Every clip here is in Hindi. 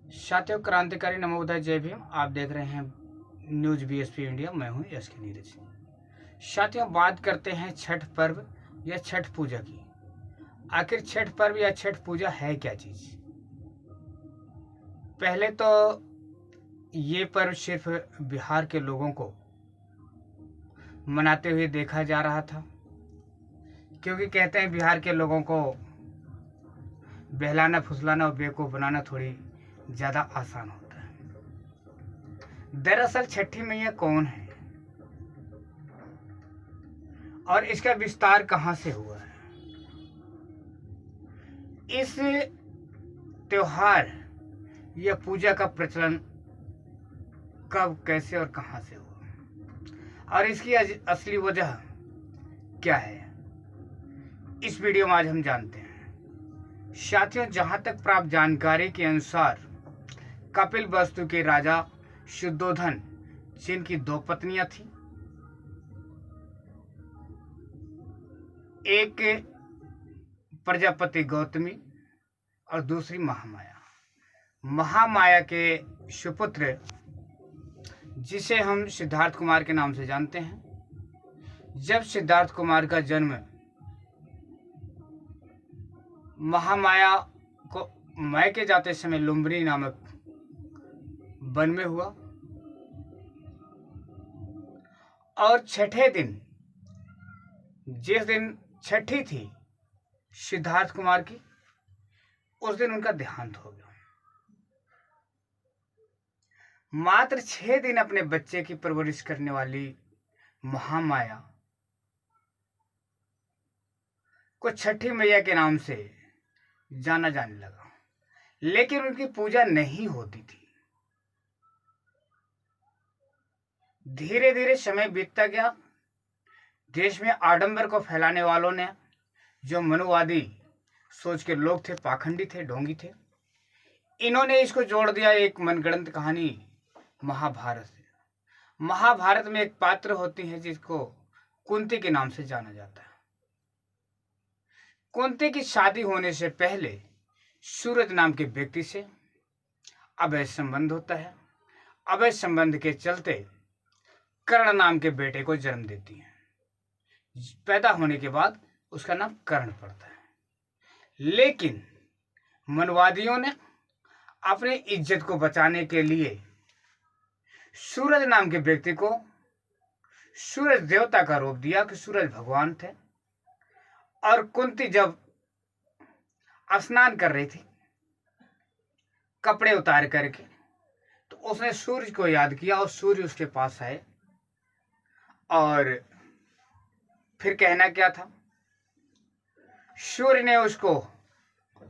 साथियों, क्रांतिकारी नमोदय जय भीम। आप देख रहे हैं न्यूज बीएसपी इंडिया। मैं हूं यश के नीरज। साथियों, बात करते हैं छठ पर्व या छठ पूजा की। आखिर छठ पर्व या छठ पूजा है क्या चीज? पहले तो ये पर्व सिर्फ बिहार के लोगों को मनाते हुए देखा जा रहा था, क्योंकि कहते हैं बिहार के लोगों को बहलाना, फुसलाना और बेवकूफ बनाना थोड़ी ज्यादा आसान होता है। दरअसल छठी मैया कौन है और इसका विस्तार कहां से हुआ है? इस त्योहार या पूजा का प्रचलन कब, कैसे और कहां से हुआ और इसकी असली वजह क्या है, इस वीडियो में आज हम जानते हैं। साथियों, जहां तक प्राप्त जानकारी के अनुसार कपिल वस्तु के राजा शुद्धोधन, जिनकी दो पत्नियां थीं, एक प्रजापति गौतमी और दूसरी महामाया। महामाया के सुपुत्र, जिसे हम सिद्धार्थ कुमार के नाम से जानते हैं, जब सिद्धार्थ कुमार का जन्म महामाया को मायके जाते समय लुम्बिनी नामक वन में हुआ और छठे दिन, जिस दिन छठी थी सिद्धार्थ कुमार की, उस दिन उनका देहांत हो गया। मात्र 6 दिन अपने बच्चे की परवरिश करने वाली महामाया को छठी मैया के नाम से जाना जाने लगा, लेकिन उनकी पूजा नहीं होती थी। धीरे धीरे समय बीतता गया। देश में आडंबर को फैलाने वालों ने, जो मनुवादी सोच के लोग थे, पाखंडी थे, ढोंगी थे, इन्होंने इसको जोड़ दिया एक मनगढ़ंत कहानी महाभारत से। महाभारत में एक पात्र होती है जिसको कुंती के नाम से जाना जाता है। कुंती की शादी होने से पहले सूरज नाम के व्यक्ति से अवैध संबंध होता है। अवैध संबंध के चलते कर्ण नाम के बेटे को जन्म देती है। पैदा होने के बाद उसका नाम कर्ण पड़ता है। लेकिन मनवादियों ने अपनी इज्जत को बचाने के लिए सूरज नाम के व्यक्ति को सूरज देवता का रूप दिया कि सूरज भगवान थे। और कुंती जब स्नान कर रही थी कपड़े उतार करके, तो उसने सूर्य को याद किया और सूर्य उसके पास आए और फिर कहना क्या था, सूर्य ने उसको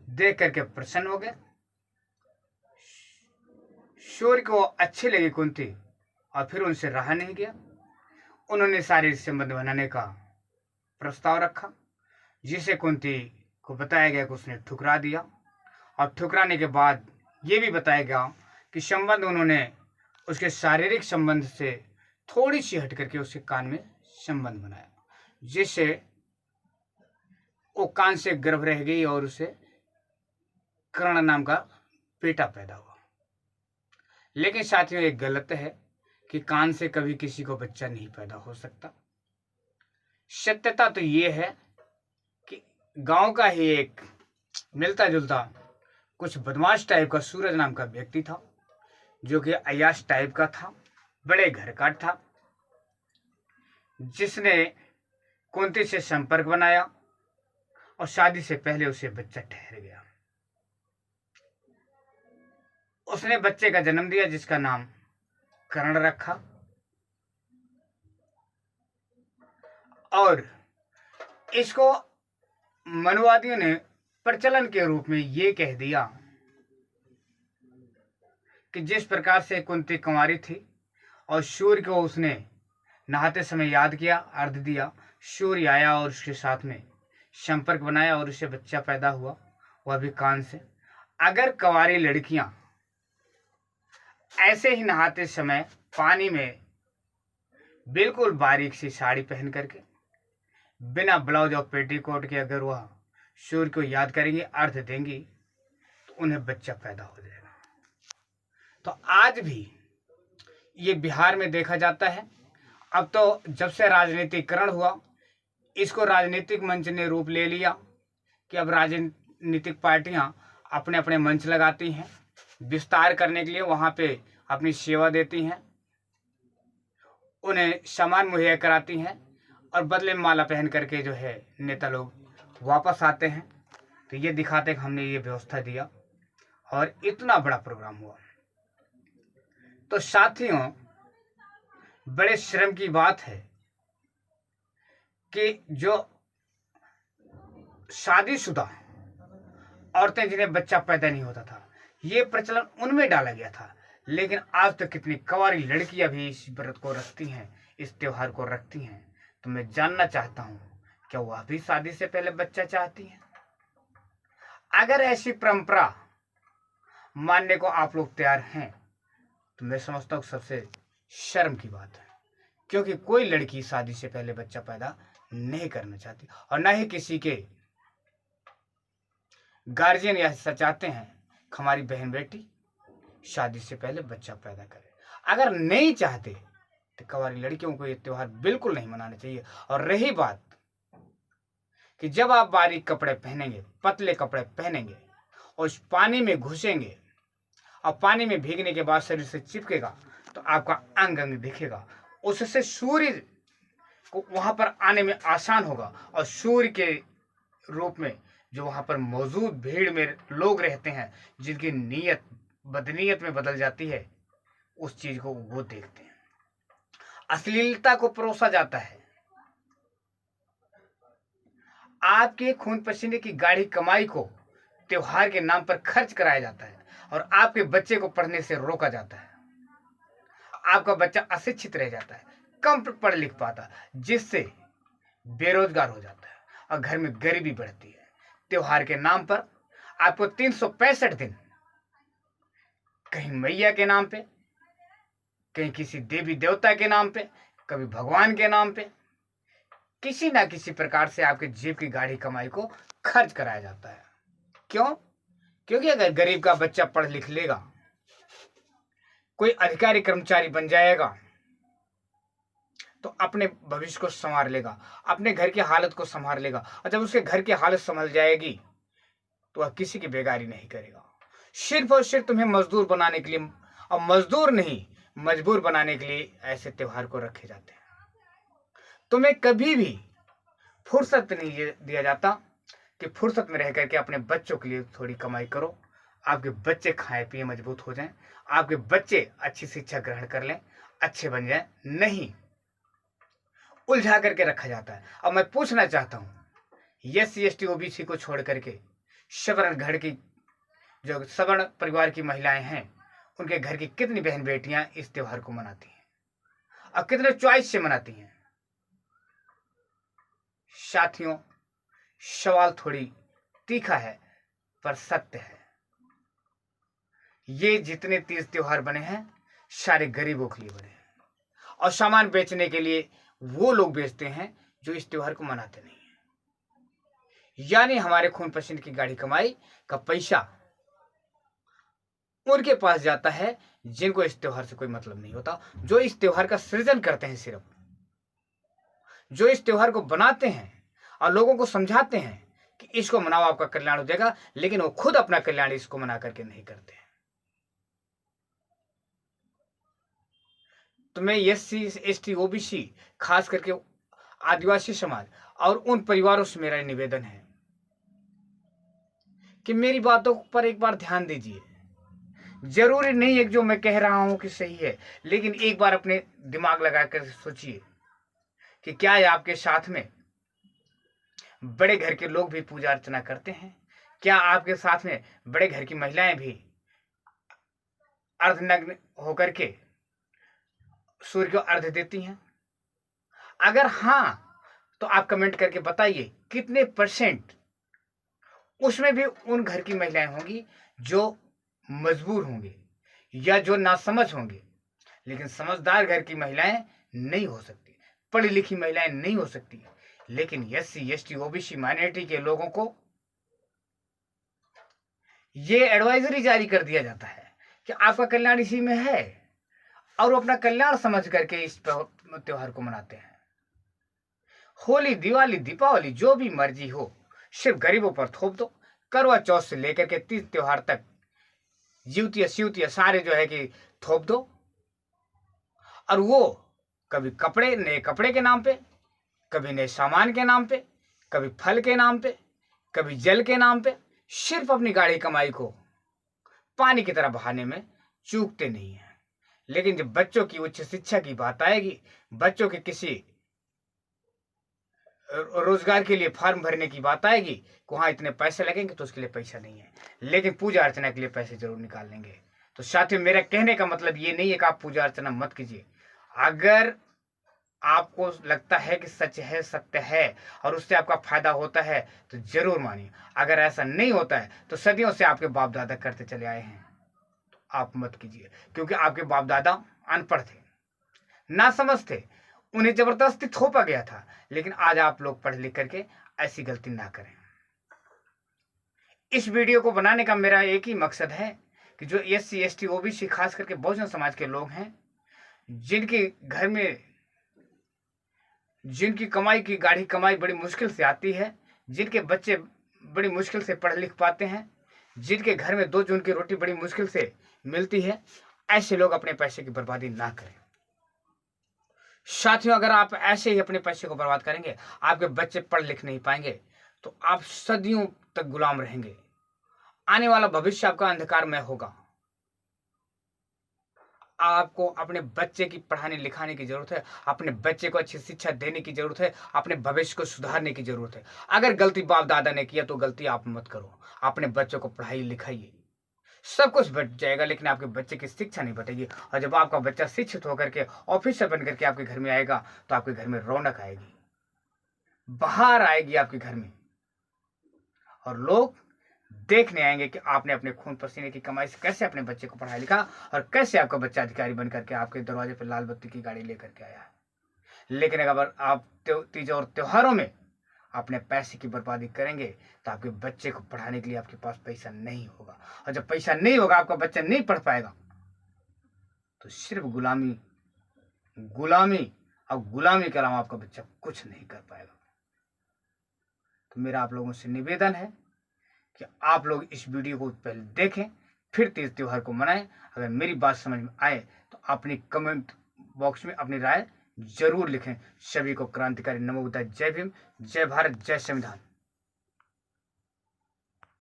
देख करके प्रसन्न हो गए। सूर्य को अच्छी लगी कुंती और फिर उनसे रहा नहीं गया। उन्होंने शारीरिक संबंध बनाने का प्रस्ताव रखा, जिसे कुंती को बताया गया कि उसने ठुकरा दिया। और ठुकराने के बाद ये भी बताया गया कि संबंध उन्होंने उसके शारीरिक संबंध से थोड़ी सी हट करके उसके कान में संबंध बनाया, जिससे वो कान से गर्भ रह गई और उसे कर्ण नाम का बेटा पैदा हुआ। लेकिन साथियों, एक गलत है कि कान से कभी किसी को बच्चा नहीं पैदा हो सकता। सत्यता तो ये है कि गांव का ही एक मिलता जुलता कुछ बदमाश टाइप का सूरज नाम का व्यक्ति था, जो कि अय्याश टाइप का था, बड़े घर का था, जिसने कुंती से संपर्क बनाया और शादी से पहले उसे बच्चा ठहर गया। उसने बच्चे का जन्म दिया, जिसका नाम कर्ण रखा। और इसको मनुवादियों ने प्रचलन के रूप में ये कह दिया कि जिस प्रकार से कुंती कुंवारी थी और सूर्य को उसने नहाते समय याद किया, अर्घ दिया, सूर्य आया और उसके साथ में संपर्क बनाया और उसे बच्चा पैदा हुआ, वह भी कान से। अगर कुंवारी लड़कियां ऐसे ही नहाते समय पानी में बिल्कुल बारीक सी साड़ी पहन करके, बिना ब्लाउज और पेटीकोट के, अगर वह सूर्य को याद करेंगी, अर्घ देंगी, तो उन्हें बच्चा पैदा हो जाएगा। तो आज भी ये बिहार में देखा जाता है। अब तो जब से राजनीतिकरण हुआ, इसको राजनीतिक मंच ने रूप ले लिया कि अब राजनीतिक पार्टियां अपने अपने मंच लगाती हैं, विस्तार करने के लिए वहां पे अपनी सेवा देती हैं, उन्हें सामान मुहैया कराती हैं और बदले में माला पहन करके जो है नेता लोग वापस आते हैं। तो ये दिखाते कि हमने ये व्यवस्था दिया और इतना बड़ा प्रोग्राम हुआ। तो साथियों, बड़े शर्म की बात है कि जो शादीशुदा औरतें जिन्हें बच्चा पैदा नहीं होता था, ये प्रचलन उनमें डाला गया था, लेकिन आज तो कितनी कवारी लड़कियां भी इस व्रत को रखती हैं, इस त्योहार को रखती हैं। तो मैं जानना चाहता हूं, क्या वह भी शादी से पहले बच्चा चाहती हैं? अगर ऐसी परंपरा मानने को आप लोग तैयार हैं तो मैं समझता हूं सबसे शर्म की बात है, क्योंकि कोई लड़की शादी से पहले बच्चा पैदा नहीं करना चाहती और न ही किसी के गार्जियन ऐसा चाहते हैं कि हमारी बहन बेटी शादी से पहले बच्चा पैदा करे। अगर नहीं चाहते तो कवारी लड़कियों को ये त्योहार बिल्कुल नहीं मनाना चाहिए। और रही बात कि जब आप बारीक कपड़े पहनेंगे, पतले कपड़े पहनेंगे और उस पानी में घुसेंगे और पानी में भीगने के बाद शरीर से चिपकेगा तो आपका अंग अंग दिखेगा, उससे सूर्य को वहां पर आने में आसान होगा और सूर्य के रूप में जो वहां पर मौजूद भीड़ में लोग रहते हैं, जिनकी नीयत बदनीयत में बदल जाती है, उस चीज को वो देखते हैं। अश्लीलता को परोसा जाता है, आपके खून पसीने की गाढ़ी कमाई को त्योहार के नाम पर खर्च कराया जाता है और आपके बच्चे को पढ़ने से रोका जाता है। आपका बच्चा अशिक्षित रह जाता है, कम पढ़ लिख पाता, जिससे बेरोजगार हो जाता है और घर में गरीबी बढ़ती है। त्योहार के नाम पर आपको 365 दिन कहीं मैया के नाम पे, कहीं किसी देवी देवता के नाम पे, कभी भगवान के नाम पे, किसी ना किसी प्रकार से आपके जेब की गाढ़ी कमाई को खर्च कराया जाता है। क्यों? क्योंकि अगर गरीब का बच्चा पढ़ लिख लेगा, कोई अधिकारी कर्मचारी बन जाएगा तो अपने भविष्य को संवार लेगा, अपने घर की हालत को संभाल लेगा, और जब उसके घर की हालत संभल जाएगी तो वह किसी की बेगारी नहीं करेगा। सिर्फ और सिर्फ तुम्हें मजदूर बनाने के लिए, और मजदूर नहीं मजबूर बनाने के लिए ऐसे त्योहार को रखे जाते हैं। तुम्हें कभी भी फुर्सत नहीं दिया जाता कि फुर्सत में रह करके अपने बच्चों के लिए थोड़ी कमाई करो, आपके बच्चे खाए पिए मजबूत हो जाएं, आपके बच्चे अच्छी शिक्षा ग्रहण कर लें, अच्छे बन जाएं। नहीं, उलझा करके रखा जाता है। अब मैं पूछना चाहता हूं, SC ST OBC को छोड़ करके सवर्ण घर की, जो सवर्ण परिवार की महिलाएं हैं, उनके घर की कितनी बहन बेटियां इस त्योहार को मनाती हैं और कितने चॉइस से मनाती हैं? साथियों, सवाल थोड़ी तीखा है पर सत्य है। ये जितने तीज त्योहार बने हैं सारे गरीबों के लिए बने हैं और सामान बेचने के लिए वो लोग बेचते हैं जो इस त्योहार को मनाते नहीं हैं। यानी हमारे खून पसीने की गाढ़ी कमाई का पैसा उनके पास जाता है जिनको इस त्योहार से कोई मतलब नहीं होता, जो इस त्योहार का सृजन करते हैं, सिर्फ जो इस त्योहार को बनाते हैं और लोगों को समझाते हैं कि इसको मनाओ आपका कल्याण हो जाएगा, लेकिन वो खुद अपना कल्याण इसको मना करके नहीं करते। तो मैं SC ST OBC, खास करके आदिवासी समाज और उन परिवारों से मेरा निवेदन है कि मेरी बातों पर एक बार ध्यान दीजिए। जरूरी नहीं है जो मैं कह रहा हूं कि सही है, लेकिन एक बार अपने दिमाग लगाकर सोचिए कि क्या आपके साथ में बड़े घर के लोग भी पूजा अर्चना करते हैं? क्या आपके साथ में बड़े घर की महिलाएं भी अर्धनग्न होकर के सूर्य को अर्घ्य देती हैं? अगर हां तो आप कमेंट करके बताइए कितने % उसमें भी उन घर की महिलाएं होंगी जो मजबूर होंगे या जो नासमझ होंगे। लेकिन समझदार घर की महिलाएं नहीं हो सकती, पढ़ी लिखी महिलाएं नहीं हो सकती, लेकिन SC ST OBC माइनॉरिटी के लोगों को ये एडवाइजरी जारी कर दिया जाता है कि आपका कल्याण इसी में है, और वो अपना कल्याण समझ करके इस त्योहार को मनाते हैं। होली, दिवाली, दीपावली, जो भी मर्जी हो, सिर्फ गरीबों पर थोप दो। करवा चौथ से लेकर के तीज त्योहार तक जीवतिया शिवतिया सारे जो है कि थोप दो। और वो कभी कपड़े, नए कपड़े के नाम पे, कभी नए सामान के नाम पे, कभी फल के नाम पे, कभी जल के नाम पे, सिर्फ अपनी गाढ़ी कमाई को पानी की तरह बहाने में चूकते नहीं है। लेकिन जब बच्चों की उच्च शिक्षा की बात आएगी, बच्चों के किसी रोजगार के लिए फॉर्म भरने की बात आएगी कि वहाँ इतने पैसे लगेंगे, तो उसके लिए पैसा नहीं है, लेकिन पूजा अर्चना के लिए पैसे जरूर निकाल लेंगे। तो साथियों, मेरा कहने का मतलब ये नहीं है कि आप पूजा अर्चना मत कीजिए। अगर आपको लगता है कि सच है, सत्य है और उससे आपका फायदा होता है तो जरूर मानिए। अगर ऐसा नहीं होता है तो सदियों से आपके बाप दादा करते चले आए हैं, तो आप मत कीजिए। क्योंकि आपके बाप दादा अनपढ़ थे, ना समझ थे, उन्हें जबरदस्ती थोपा गया था। लेकिन आज आप लोग पढ़ लिख करके ऐसी गलती ना करें। इस वीडियो को बनाने का मेरा एक ही मकसद है कि जो SC ST OBC खास करके बहुजन समाज के लोग हैं, जिनके घर में जिनकी कमाई की गाढ़ी कमाई बड़ी मुश्किल से आती है, जिनके बच्चे बड़ी मुश्किल से पढ़ लिख पाते हैं, जिनके घर में 2 जून की रोटी बड़ी मुश्किल से मिलती है, ऐसे लोग अपने पैसे की बर्बादी ना करें। साथियों, अगर आप ऐसे ही अपने पैसे को बर्बाद करेंगे, आपके बच्चे पढ़ लिख नहीं पाएंगे, तो आप सदियों तक गुलाम रहेंगे। आने वाला भविष्य आपका अंधकारमय होगा। आपको अपने बच्चे की पढ़ाने लिखाने की जरूरत है, अपने बच्चे को अच्छी शिक्षा देने की जरूरत है, अपने भविष्य को सुधारने की जरूरत है। अगर गलती बाप दादा ने किया तो गलती आप मत करो। अपने बच्चों को पढ़ाई लिखाइए, सब कुछ बच जाएगा, लेकिन आपके बच्चे की शिक्षा नहीं बटेगी। और जब आपका बच्चा शिक्षित होकर के ऑफिसर बन करके आपके घर में आएगा, तो आपके घर में रौनक आएगी, बाहर आएगी आपके घर में, और लोग देखने आएंगे कि आपने अपने खून पसीने की कमाई से कैसे अपने बच्चे को पढ़ाया लिखा, और कैसे आपका बच्चा अधिकारी बन करके आपके दरवाजे पर लाल बत्ती की गाड़ी लेकर के आया है। लेकिन अगर आप तीज और त्योहारों में अपने पैसे की बर्बादी करेंगे, तो आपके बच्चे को पढ़ाने के लिए आपके पास पैसा नहीं होगा, और जब पैसा नहीं होगा, आपका बच्चा नहीं पढ़ पाएगा, तो सिर्फ गुलामी गुलामी और गुलामी के अलावा आपका बच्चा कुछ नहीं कर पाएगा। तो मेरा आप लोगों से निवेदन है कि आप लोग इस वीडियो को पहले देखें, फिर तीज त्योहार को मनाएं। अगर मेरी बात समझ में आए तो अपनी कमेंट बॉक्स में अपनी राय जरूर लिखें। सभी को क्रांतिकारी नमो बुद्धाय। जय भीम, जय भारत, जय संविधान।